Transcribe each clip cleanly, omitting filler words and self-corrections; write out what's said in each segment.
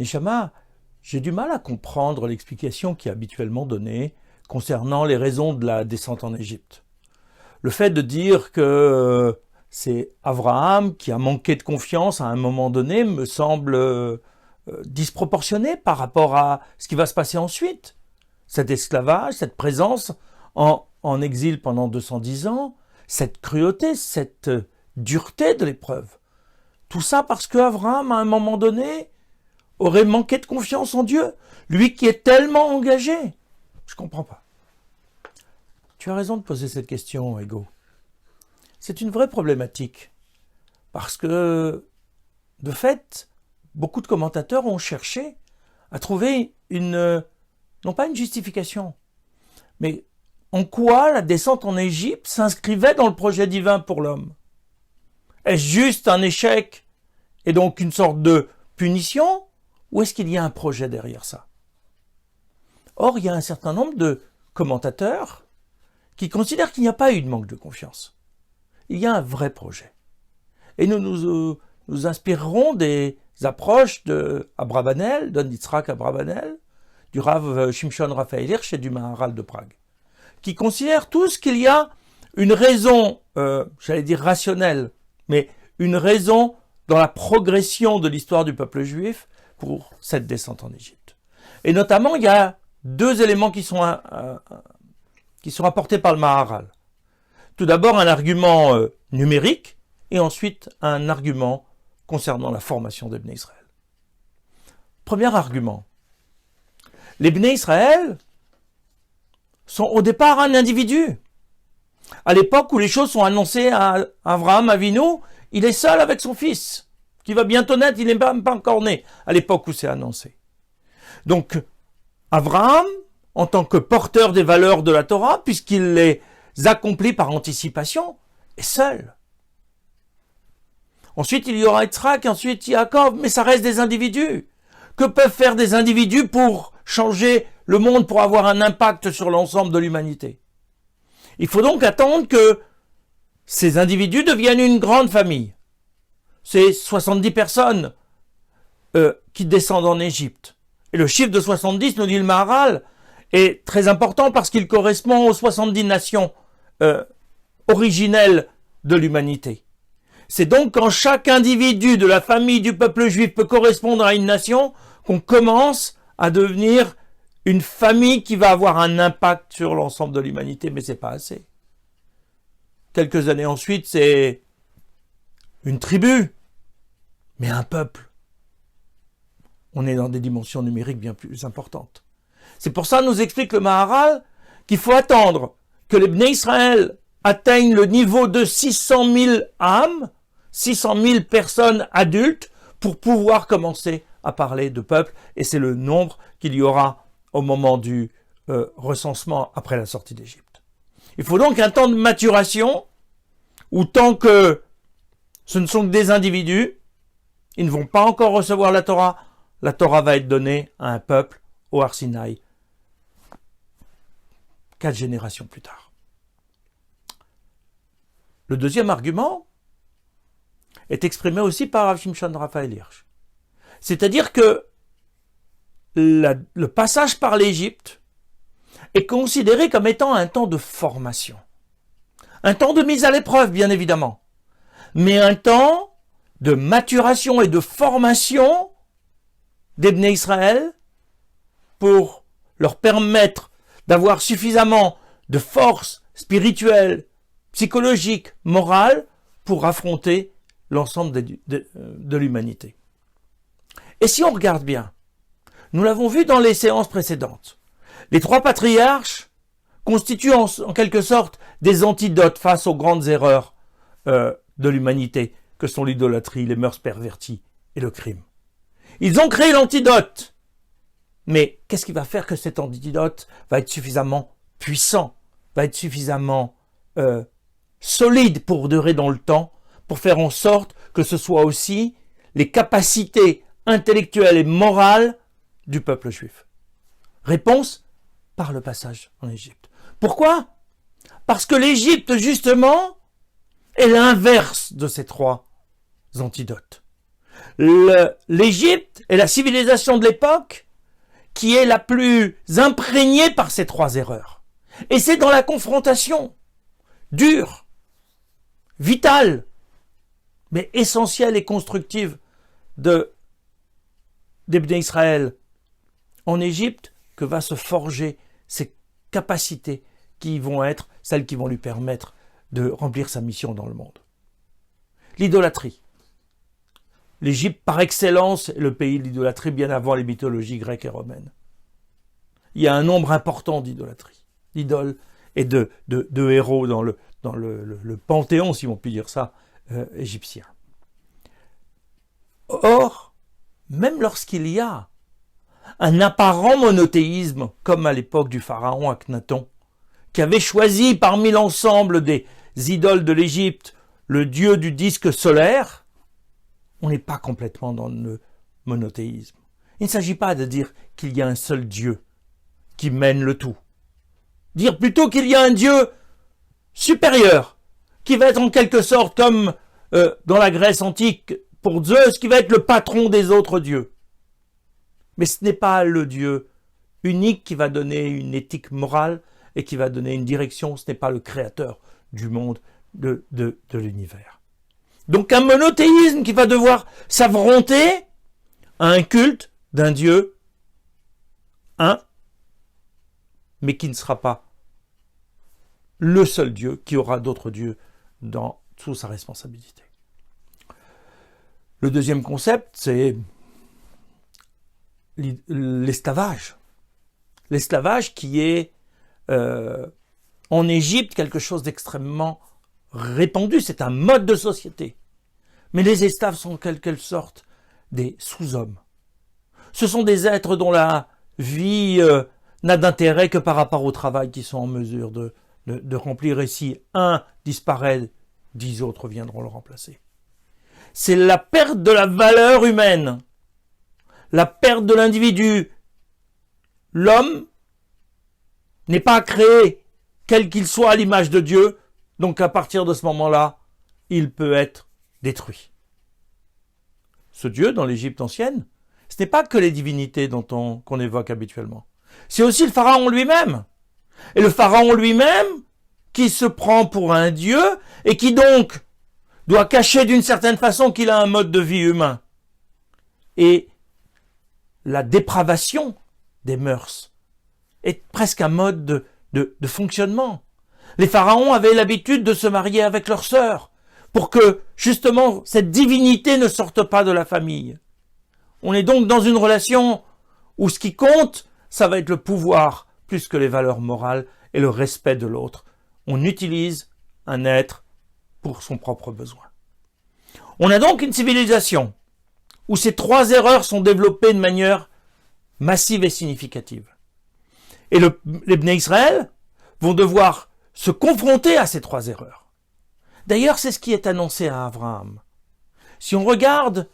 Neshama, j'ai du mal à comprendre l'explication qui est habituellement donnée concernant les raisons de la descente en Égypte. Le fait de dire que c'est Abraham qui a manqué de confiance à un moment donné me semble disproportionné par rapport à ce qui va se passer ensuite. Cet esclavage, cette présence en exil pendant 210 ans, cette cruauté, cette dureté de l'épreuve. Tout ça parce qu'Abraham, à un moment donné, aurait manqué de confiance en Dieu. Lui qui est tellement engagé. Je comprends pas. Tu as raison de poser cette question, Ego. C'est une vraie problématique. Parce que, de fait, beaucoup de commentateurs ont cherché à trouver non pas une justification, mais en quoi la descente en Égypte s'inscrivait dans le projet divin pour l'homme. Est-ce juste un échec et donc une sorte de punition, ou est-ce qu'il y a un projet derrière ça? Or, il y a un certain nombre de commentateurs qui considèrent qu'il n'y a pas eu de manque de confiance. Il y a un vrai projet. Et nous inspirerons des approches de Abravanel, de Yitzhak Abravanel, du Rav Shimshon Raphaël Hirsch et du Maharal de Prague, qui considèrent tous qu'il y a une raison, j'allais dire rationnelle, mais une raison dans la progression de l'histoire du peuple juif pour cette descente en Égypte. Et notamment, il y a deux éléments qui sont apportés par le Maharal. Tout d'abord, un argument numérique, et ensuite un argument concernant la formation des Bnei Israël. Premier argument. Les Bnei Israël sont au départ un individu. À l'époque où les choses sont annoncées à Abraham Avinu, il est seul avec son fils, qui va bientôt naître, il n'est même pas encore né, à l'époque où c'est annoncé. Donc, Abraham, en tant que porteur des valeurs de la Torah, puisqu'il les accomplit par anticipation, est seul. Ensuite, il y aura Yitzhak, et ensuite Yaakov, mais ça reste des individus. Que peuvent faire des individus pour changer le monde, pour avoir un impact sur l'ensemble de l'humanité? Il faut donc attendre que ces individus deviennent une grande famille. C'est 70 personnes qui descendent en Égypte. Et le chiffre de 70, nous dit le Maharal, est très important parce qu'il correspond aux 70 nations originelles de l'humanité. C'est donc quand chaque individu de la famille du peuple juif peut correspondre à une nation qu'on commence à devenir une famille qui va avoir un impact sur l'ensemble de l'humanité, mais c'est pas assez. Quelques années ensuite, c'est une tribu, mais un peuple. On est dans des dimensions numériques bien plus importantes. C'est pour ça, nous explique le Maharal, qu'il faut attendre que les Bnei Israël atteignent le niveau de 600 000 âmes, 600 000 personnes adultes, pour pouvoir commencer à parler de peuple, et c'est le nombre qu'il y aura au moment du recensement après la sortie d'Égypte. Il faut donc un temps de maturation, où tant que ce ne sont que des individus, ils ne vont pas encore recevoir la Torah va être donnée à un peuple au Har Sinaï, 4 générations plus tard. Le deuxième argument est exprimé aussi par Rav Shimshon Raphaël Hirsch. C'est-à-dire que le passage par l'Égypte est considéré comme étant un temps de formation. Un temps de mise à l'épreuve, bien évidemment. Mais un temps de maturation et de formation des Bnei Israël pour leur permettre d'avoir suffisamment de force spirituelle, psychologique, morale pour affronter l'ensemble de l'humanité. Et si on regarde bien, nous l'avons vu dans les séances précédentes, les trois patriarches constituent en quelque sorte des antidotes face aux grandes erreurs de l'humanité, que sont l'idolâtrie, les mœurs perverties et le crime. Ils ont créé l'antidote. Mais qu'est-ce qui va faire que cet antidote va être suffisamment puissant, va être suffisamment solide pour durer dans le temps, pour faire en sorte que ce soit aussi les capacités intellectuelles et morales du peuple juif? Réponse, par le passage en Égypte. Pourquoi? Parce que l'Égypte, justement, est l'inverse de ces trois antidotes. L'Égypte est la civilisation de l'époque qui est la plus imprégnée par ces trois erreurs. Et c'est dans la confrontation dure, vitale, mais essentielle et constructive des Bnei Israël en Égypte que va se forger ces capacités qui vont être celles qui vont lui permettre de remplir sa mission dans le monde. L'idolâtrie. L'Égypte, par excellence, est le pays de l'idolâtrie bien avant les mythologies grecques et romaines. Il y a un nombre important d'idolâtries, d'idoles et de héros dans le panthéon, si on peut dire ça, égyptien. Or, même lorsqu'il y a un apparent monothéisme, comme à l'époque du pharaon Akhenaton, qui avait choisi parmi l'ensemble des idoles de l'Égypte le dieu du disque solaire, on n'est pas complètement dans le monothéisme. Il ne s'agit pas de dire qu'il y a un seul Dieu qui mène le tout. Dire plutôt qu'il y a un Dieu supérieur, qui va être en quelque sorte comme dans la Grèce antique pour Zeus, qui va être le patron des autres dieux. Mais ce n'est pas le Dieu unique qui va donner une éthique morale et qui va donner une direction, ce n'est pas le créateur du monde, de l'univers. Donc un monothéisme qui va devoir s'affronter à un culte d'un Dieu, un, mais qui ne sera pas le seul Dieu, qui aura d'autres dieux sous sa responsabilité. Le deuxième concept, c'est l'esclavage. L'esclavage qui est en Égypte quelque chose d'extrêmement répandu, c'est un mode de société. Mais les esclaves sont en quelque sorte des sous-hommes. Ce sont des êtres dont la vie n'a d'intérêt que par rapport au travail qu'ils sont en mesure de remplir. Et si un disparaît, 10 autres viendront le remplacer. C'est la perte de la valeur humaine, la perte de l'individu. L'homme n'est pas créé, quel qu'il soit, à l'image de Dieu, donc à partir de ce moment-là, il peut être détruit. Ce Dieu, dans l'Égypte ancienne, ce n'est pas que les divinités qu'on évoque habituellement. C'est aussi le pharaon lui-même. Et le pharaon lui-même, qui se prend pour un dieu, et qui donc doit cacher d'une certaine façon qu'il a un mode de vie humain. Et la dépravation des mœurs est presque un mode de fonctionnement. Les pharaons avaient l'habitude de se marier avec leurs sœurs pour que, justement, cette divinité ne sorte pas de la famille. On est donc dans une relation où ce qui compte, ça va être le pouvoir plus que les valeurs morales et le respect de l'autre. On utilise un être pour son propre besoin. On a donc une civilisation où ces trois erreurs sont développées de manière massive et significative. Et les Bnei Israël vont devoir se confronter à ces trois erreurs. D'ailleurs, c'est ce qui est annoncé à Abraham. Si on regarde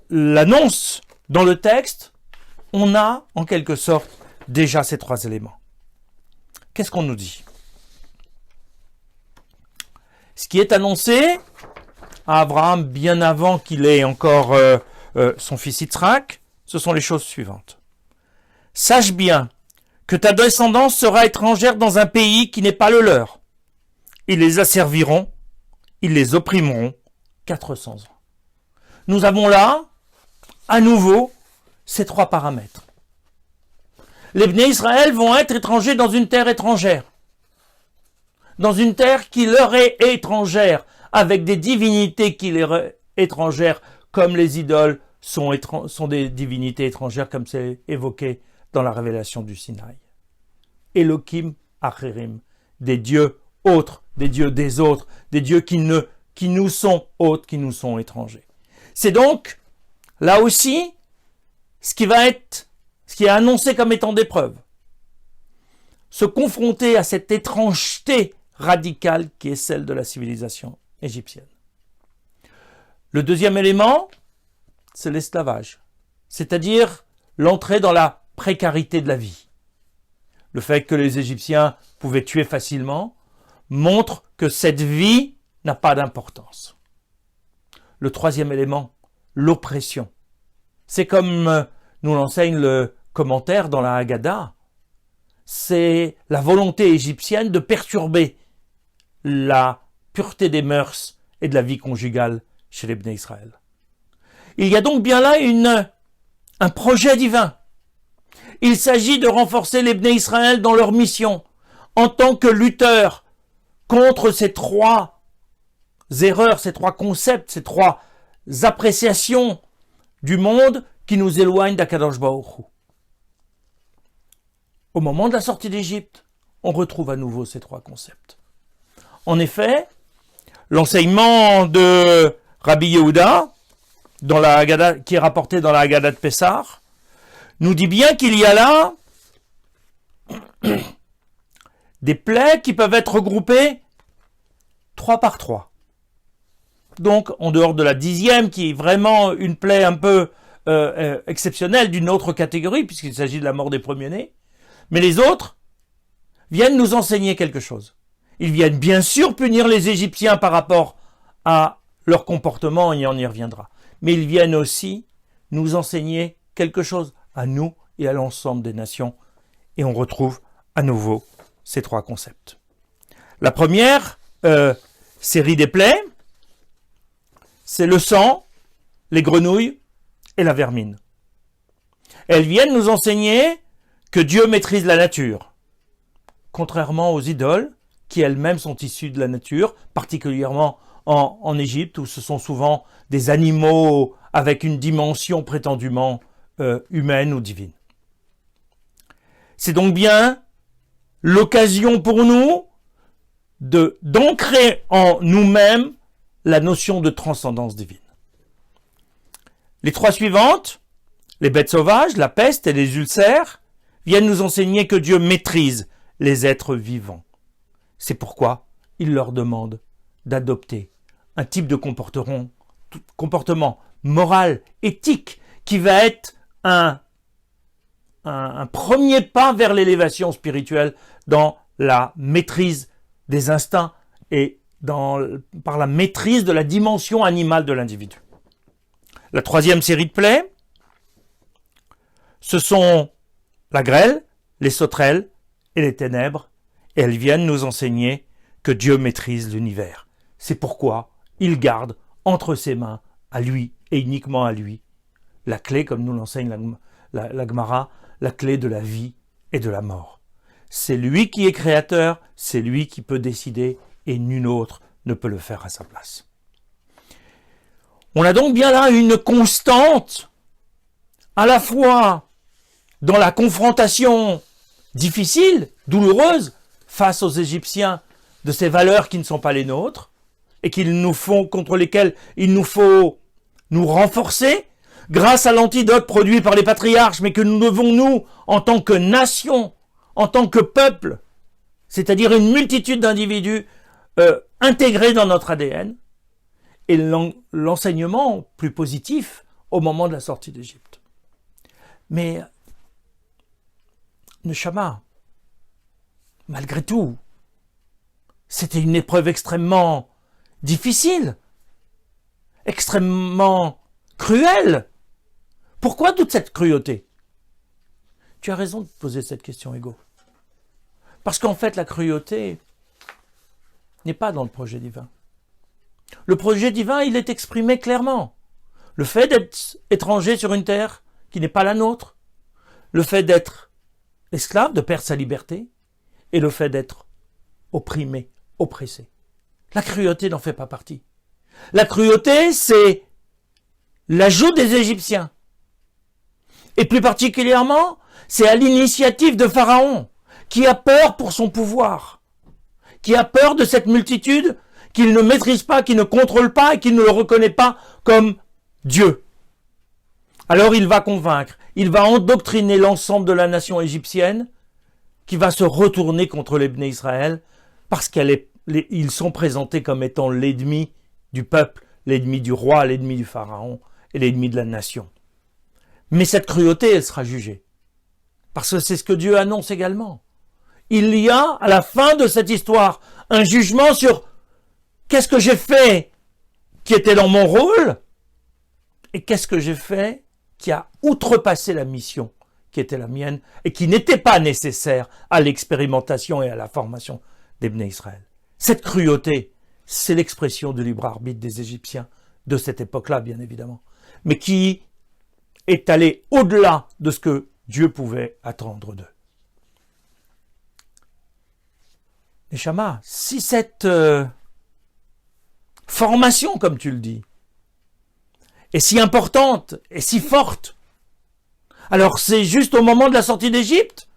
l'annonce dans le texte, on a en quelque sorte déjà ces trois éléments. Qu'est-ce qu'on nous dit? Ce qui est annoncé à Abraham bien avant qu'il ait encore son fils Yitzhak, ce sont les choses suivantes. Sache bien que ta descendance sera étrangère dans un pays qui n'est pas le leur. Ils les asserviront, ils les opprimeront 400 ans. Nous avons là, à nouveau, ces trois paramètres. Les Bnei Israël vont être étrangers dans une terre étrangère. Dans une terre qui leur est étrangère, avec des divinités qui leur sont étrangères, comme les idoles sont des divinités étrangères, comme c'est évoqué dans la révélation du Sinaï. Elohim Acherim, des dieux autres, des dieux des autres, des dieux qui nous sont autres, qui nous sont étrangers. C'est donc, là aussi, ce qui est annoncé comme étant d'épreuve. Se confronter à cette étrangeté radicale qui est celle de la civilisation égyptienne. Le deuxième élément, c'est l'esclavage, c'est-à-dire l'entrée dans la précarité de la vie. Le fait que les Égyptiens pouvaient tuer facilement montre que cette vie n'a pas d'importance. Le troisième élément, l'oppression. C'est comme nous l'enseigne le commentaire dans la Haggadah, c'est la volonté égyptienne de perturber la pureté des mœurs et de la vie conjugale chez les Bnei Israël. Il y a donc bien là un projet divin. Il s'agit de renforcer les Bnei Israël dans leur mission en tant que lutteurs contre ces trois erreurs, ces trois concepts, ces trois appréciations du monde qui nous éloignent d'Akadosh Baruch Hu. Au moment de la sortie d'Égypte, on retrouve à nouveau ces trois concepts. En effet, l'enseignement de Rabbi Yehuda, dans la Haggadah, qui est rapporté dans la Haggadah de Pessah, nous dit bien qu'il y a là des plaies qui peuvent être regroupées 3 par 3. Donc, en dehors de la 10e, qui est vraiment une plaie un peu exceptionnelle d'une autre catégorie, puisqu'il s'agit de la mort des premiers-nés, mais les autres viennent nous enseigner quelque chose. Ils viennent bien sûr punir les Égyptiens par rapport à leur comportement, et on y reviendra. Mais ils viennent aussi nous enseigner quelque chose à nous et à l'ensemble des nations. Et on retrouve à nouveau ces trois concepts. La première série des plaies, c'est le sang, les grenouilles et la vermine. Elles viennent nous enseigner que Dieu maîtrise la nature, contrairement aux idoles qui elles-mêmes sont issues de la nature, particulièrement en Égypte, où ce sont souvent des animaux avec une dimension prétendument humaine ou divine. C'est donc bien l'occasion pour nous d'ancrer en nous-mêmes la notion de transcendance divine. Les trois suivantes, les bêtes sauvages, la peste et les ulcères, viennent nous enseigner que Dieu maîtrise les êtres vivants. C'est pourquoi il leur demande d'adopter un type de comportement moral, éthique, qui va être un premier pas vers l'élévation spirituelle dans la maîtrise des instincts et par la maîtrise de la dimension animale de l'individu. La troisième série de plaies, ce sont la grêle, les sauterelles et les ténèbres, et elles viennent nous enseigner que Dieu maîtrise l'univers. C'est pourquoi il garde entre ses mains, à lui et uniquement à lui, la clé, comme nous l'enseigne la Gemara, la clé de la vie et de la mort. C'est lui qui est créateur, c'est lui qui peut décider, et nul autre ne peut le faire à sa place. On a donc bien là une constante, à la fois dans la confrontation difficile, douloureuse, face aux Égyptiens, de ces valeurs qui ne sont pas les nôtres, et contre lesquelles il nous faut nous renforcer, grâce à l'antidote produit par les patriarches, mais que nous devons, nous, en tant que nation, en tant que peuple, c'est-à-dire une multitude d'individus intégrés dans notre ADN, et l'enseignement plus positif au moment de la sortie d'Égypte. Mais, Neshama, malgré tout, c'était une épreuve extrêmement difficile, extrêmement cruelle. Pourquoi toute cette cruauté? Tu as raison de poser cette question, Ego. Parce qu'en fait, la cruauté n'est pas dans le projet divin. Le projet divin, il est exprimé clairement. Le fait d'être étranger sur une terre qui n'est pas la nôtre, le fait d'être esclave, de perdre sa liberté, et le fait d'être opprimé, oppressé. La cruauté n'en fait pas partie. La cruauté, c'est l'ajout des Égyptiens. Et plus particulièrement, c'est à l'initiative de Pharaon, qui a peur pour son pouvoir, qui a peur de cette multitude qu'il ne maîtrise pas, qu'il ne contrôle pas et qu'il ne le reconnaît pas comme Dieu. Alors il va convaincre, il va endoctriner l'ensemble de la nation égyptienne qui va se retourner contre les Bnei Israël parce qu'ils sont présentés comme étant l'ennemi du peuple, l'ennemi du roi, l'ennemi du pharaon et l'ennemi de la nation. Mais cette cruauté, elle sera jugée. Parce que c'est ce que Dieu annonce également. Il y a, à la fin de cette histoire, un jugement sur qu'est-ce que j'ai fait qui était dans mon rôle Et qu'est-ce que j'ai fait qui a outrepassé la mission qui était la mienne et qui n'était pas nécessaire à l'expérimentation et à la formation des Bnei Israël. Cette cruauté, c'est l'expression du libre arbitre des Égyptiens de cette époque-là, bien évidemment, mais qui est allé au-delà de ce que Dieu pouvait attendre d'eux. Neshama, si cette formation, comme tu le dis, est si importante et si forte, alors c'est juste au moment de la sortie d'Égypte,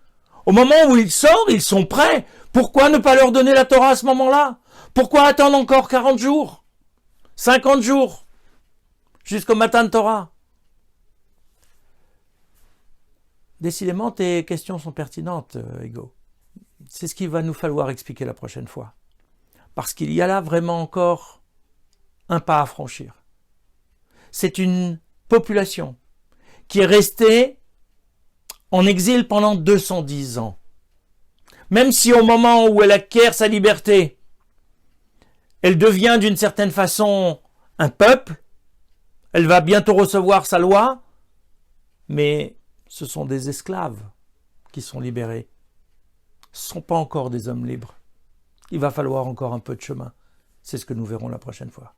au moment où ils sortent, ils sont prêts. Pourquoi ne pas leur donner la Torah à ce moment-là? Pourquoi attendre encore 40 jours, 50 jours, jusqu'au matin de Torah? Décidément, tes questions sont pertinentes, Ego. C'est ce qu'il va nous falloir expliquer la prochaine fois. Parce qu'il y a là vraiment encore un pas à franchir. C'est une population qui est restée en exil pendant 210 ans. Même si au moment où elle acquiert sa liberté, elle devient d'une certaine façon un peuple, elle va bientôt recevoir sa loi, mais ce sont des esclaves qui sont libérés. Ce ne sont pas encore des hommes libres. Il va falloir encore un peu de chemin. C'est ce que nous verrons la prochaine fois.